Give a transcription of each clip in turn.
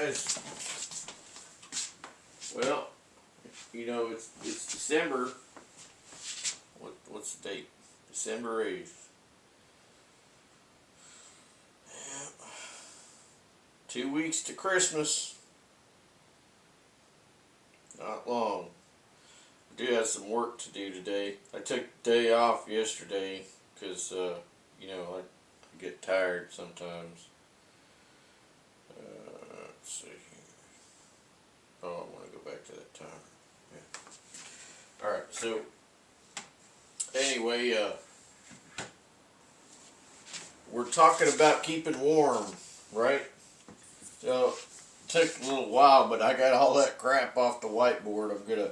guys. Well, you know, it's December. What's the date? December 8th. Yeah. 2 weeks to Christmas. Not long. I do have some work to do today. I took the day off yesterday because, you know, I get tired sometimes. Let's see here. Oh, I want to go back to that timer. Yeah. Alright, so anyway, we're talking about keeping warm, right? So it took a little while, but I got all that crap off the whiteboard. I'm gonna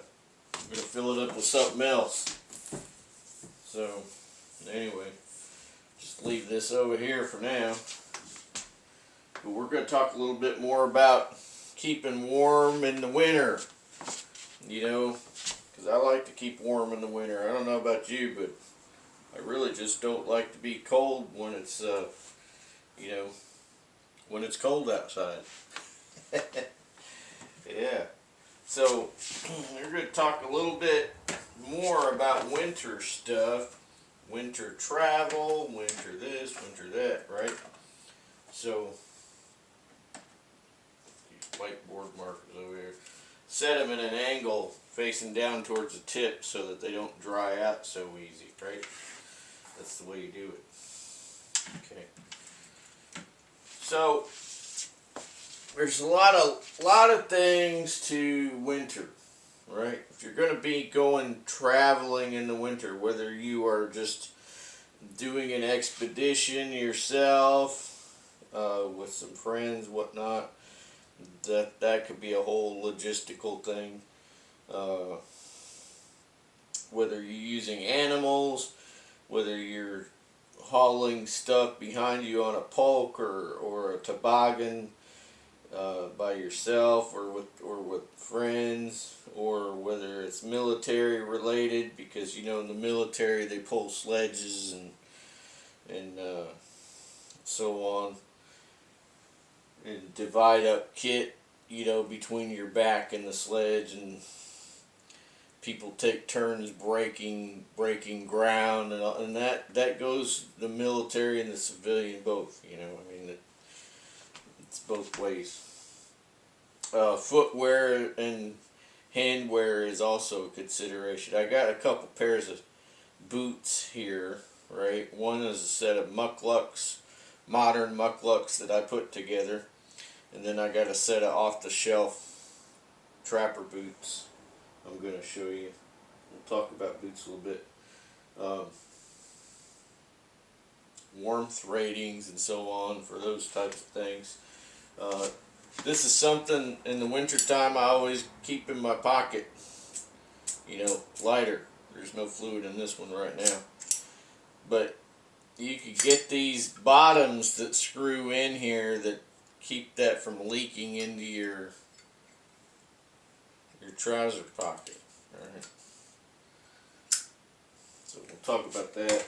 fill it up with something else. So anyway, just leave this over here for now. But we're going to talk a little bit more about keeping warm in the winter. You know, because I like to keep warm in the winter. I don't know about you, but I really just don't like to be cold when it's, you know, when it's cold outside. Yeah. So, we're going to talk a little bit more about winter stuff. Winter travel, winter this, winter that, right? So, these whiteboard markers over here. Set them in an angle facing down towards the tip so that they don't dry out so easy, right? That's the way you do it. Okay. So, there's a lot of things to winter, right? If you're going to be going traveling in the winter, whether you are just doing an expedition yourself with some friends, whatnot, that could be a whole logistical thing. Whether you're using animals, whether you're hauling stuff behind you on a poke or a toboggan by yourself or with friends, or whether it's military related, because you know in the military they pull sledges and so on, and divide up kit, you know, between your back and the sledge, and people take turns breaking ground, and that goes the military and the civilian both, you know. I mean, it's both ways. Footwear and handwear is also a consideration. I got a couple pairs of boots here, right? One is a set of mucklucks, modern mucklucks that I put together, and then I got a set of off-the-shelf trapper boots I'm going to show you. We'll talk about boots a little bit. Warmth ratings and so on for those types of things. This is something in the winter time I always keep in my pocket. You know, lighter. There's no fluid in this one right now. But you could get these bottoms that screw in here that keep that from leaking into your trouser pocket. Alright. So we'll talk about that.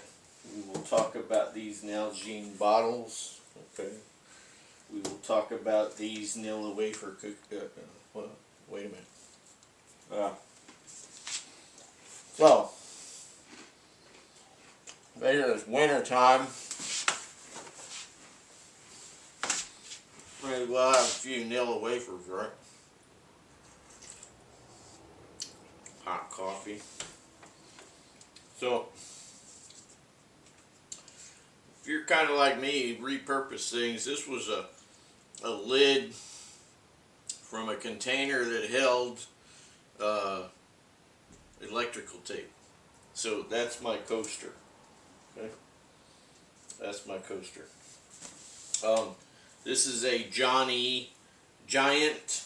We will talk about these Nalgene bottles. Okay. We will talk about these Nilla wafer well, wait a minute. So, later it's winter time. We'll have a few Nilla wafers, right? Hot coffee. So, if you're kind of like me, repurpose things. This was a lid from a container that held electrical tape. So that's my coaster. Okay, that's my coaster. This is a Jon-E Giant.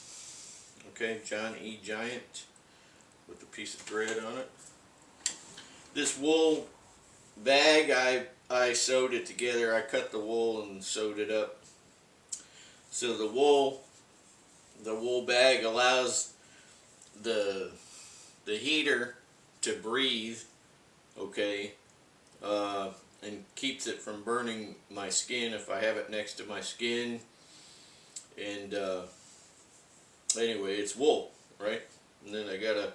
Okay, Jon-E Giant with a piece of thread on it. This wool bag, I sewed it together. I cut the wool and sewed it up. So the wool bag allows the heater to breathe, okay, and keeps it from burning my skin if I have it next to my skin, and Anyway, it's wool, right? And then I got a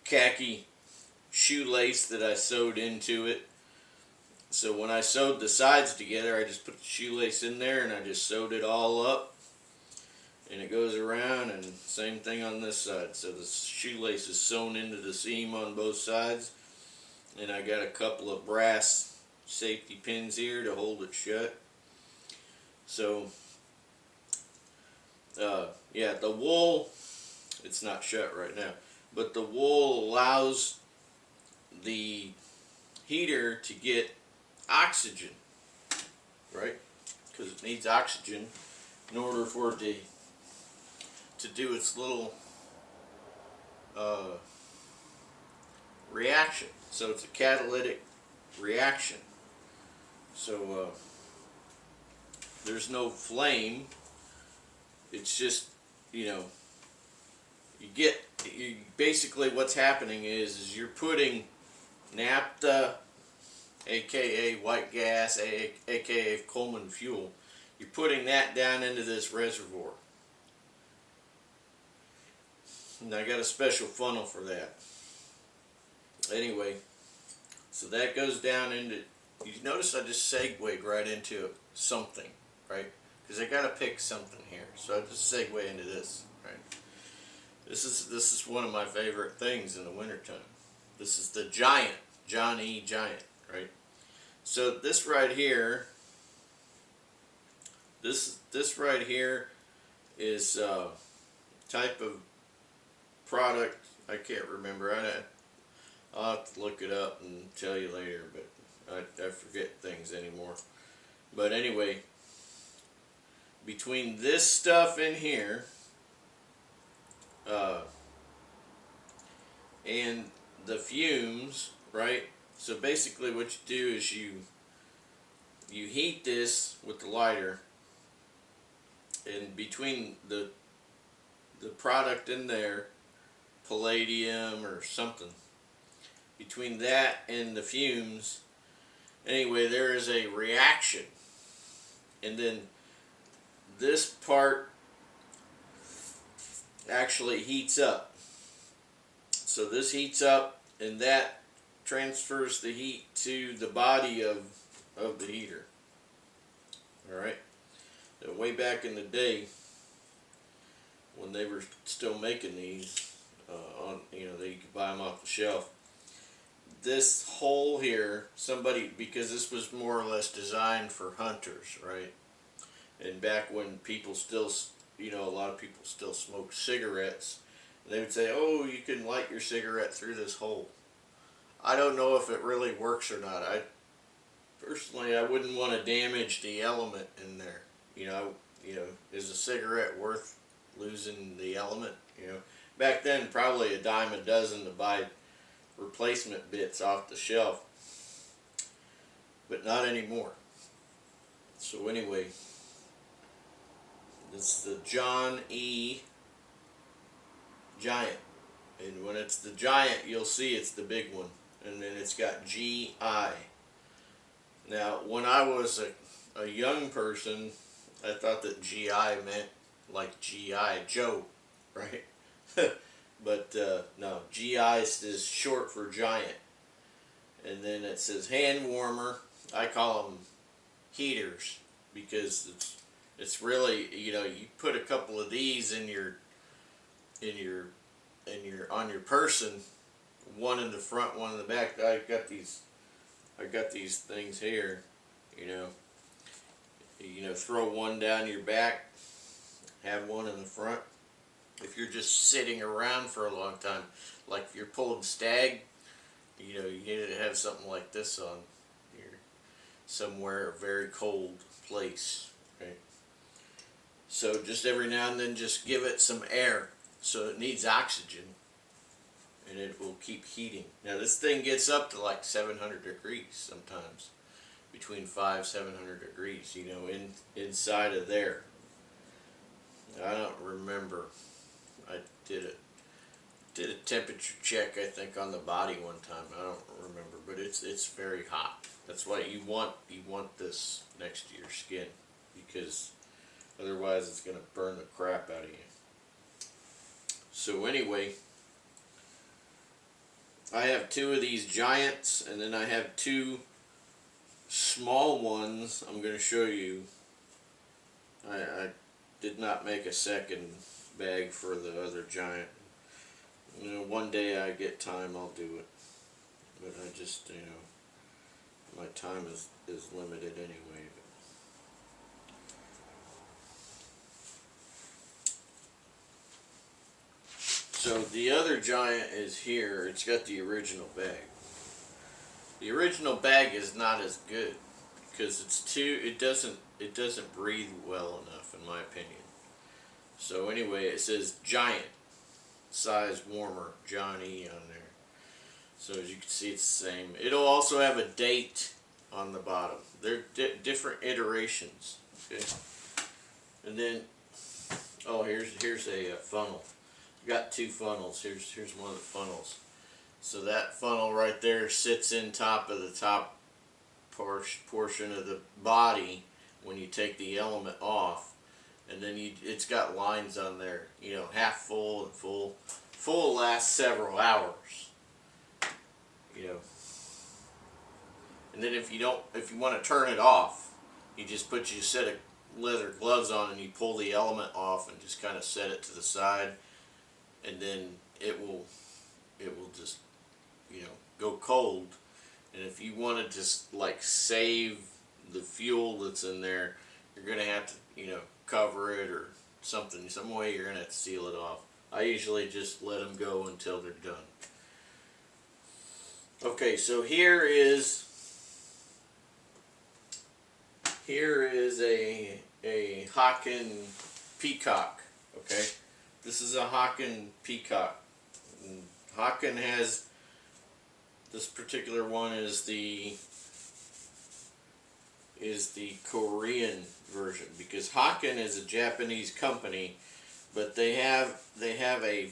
khaki shoelace that I sewed into it. So when I sewed the sides together, I just put the shoelace in there and I just sewed it all up. And it goes around, and same thing on this side. So the shoelace is sewn into the seam on both sides. And I got a couple of brass safety pins here to hold it shut. So, yeah, the wool, it's not shut right now, but the wool allows the heater to get oxygen, right? Because it needs oxygen in order for it to do its little reaction. So it's a catalytic reaction. So there's no flame. It's just, you basically what's happening is you're putting naphtha, aka white gas, aka Coleman fuel. You're putting that down into this reservoir. And I got a special funnel for that. Anyway, so that goes down into, you notice I just segued right into something, right? Because I got to pick something here. So I just segue into this, right? This is one of my favorite things in the wintertime. This is the Giant, Jon-E Giant, right? So this right here, this right here is type of product. I can't remember. I'll have to look it up and tell you later, but I forget things anymore. But anyway, between this stuff in here and the fumes, right? So basically what you do is you heat this with the lighter, and between the product in there, palladium or something, between that and the fumes, anyway, there is a reaction, and then this part actually heats up. So this heats up, and that transfers the heat to the body of the heater. Alright? Way back in the day, when they were still making these, you could buy them off the shelf. This hole here, because this was more or less designed for hunters, right? And back when people still, a lot of people still smoked cigarettes, they would say, oh, you can light your cigarette through this hole. I don't know if it really works or not. Personally, I wouldn't want to damage the element in there. Is a cigarette worth losing the element? Back then, probably a dime a dozen to buy replacement bits off the shelf, but not anymore. So anyway, it's the Jon-E Giant, and when it's the Giant, you'll see it's the big one, and then it's got G.I. Now, when I was a young person, I thought that G.I. meant like G.I. Joe, right? But no, G.I. is short for giant. And then it says hand warmer. I call them heaters, because it's really, you put a couple of these on your person, one in the front, one in the back. I got these things here, throw one down your back, have one in the front. If you're just sitting around for a long time, like if you're pulling stag, you need to have something like this on here, somewhere a very cold place, right? So just every now and then, just give it some air. So it needs oxygen, and it will keep heating. Now this thing gets up to like 700 degrees sometimes, between 500-700 degrees, inside of there. I don't remember. I did a temperature check, I think, on the body one time. I don't remember, but it's very hot. That's why you want this next to your skin, because otherwise it's going to burn the crap out of you. So anyway, I have two of these giants, and then I have two small ones I'm going to show you. I did not make a second bag for the other giant. You know, one day I get time, I'll do it. But I just, you know, my time is limited anyway. So the other giant is here. It's got the original bag. The original bag is not as good because it doesn't breathe well enough, in my opinion. So anyway, it says giant size warmer Jon-E on there. So as you can see, it's the same. It'll also have a date on the bottom. They're different iterations. Okay, and then here's a funnel. Got two funnels. Here's one of the funnels. So that funnel right there sits in top of the top portion of the body when you take the element off, and then it's got lines on there. You know, half full and full. Full lasts several hours. You know, and then if you want to turn it off, you just put your set of leather gloves on and you pull the element off and just kind of set it to the side. And then it will just, you know, go cold. And if you want to just like save the fuel that's in there, you're gonna have to, you know, cover it or something. Some way you're gonna have to seal it off. I usually just let them go until they're done. Okay, so here is a Hakkin Peacock. Okay. This is a Hakkin Peacock. And Hakkin has, this particular one is the Korean version, because Hakkin is a Japanese company, but they have a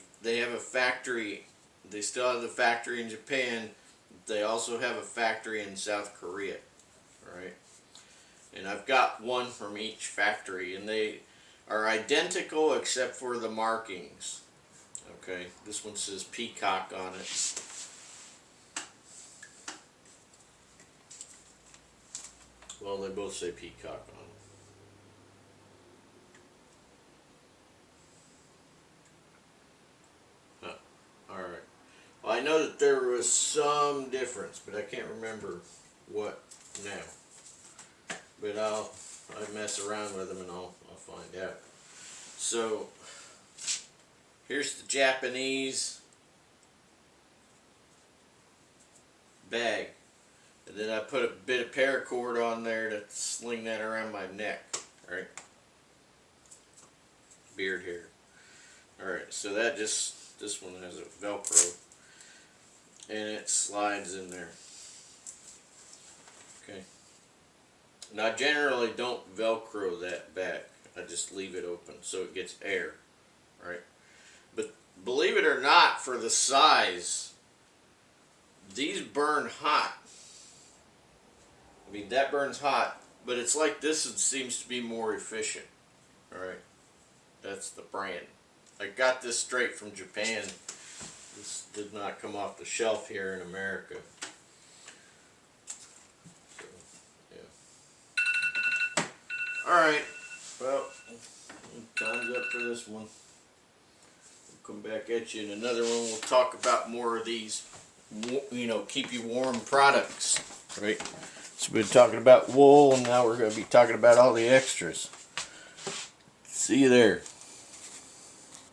factory. They still have the factory in Japan. They also have a factory in South Korea. All right, and I've got one from each factory, and they are identical except for the markings. Okay, this one says Peacock on it. Well, they both say Peacock on it. Alright. Well, I know that there was some difference, but I can't remember what now. But I mess around with them and I'll find out. So here's the Japanese bag, and then I put a bit of paracord on there to sling that around my neck. Right, beard hair. Alright, so this one has a Velcro and it slides in there. Okay. And I generally don't Velcro that back. I just leave it open so it gets air, right? But believe it or not, for the size, these burn hot. I mean, that burns hot, but it's like this seems to be more efficient. All right, that's the brand. I got this straight from Japan. This did not come off the shelf here in America. So, yeah. All right. Well, time's up for this one. We'll come back at you in another one. We'll talk about more of these, you know, keep you warm products, right? So we've been talking about wool, and now we're going to be talking about all the extras. See you there.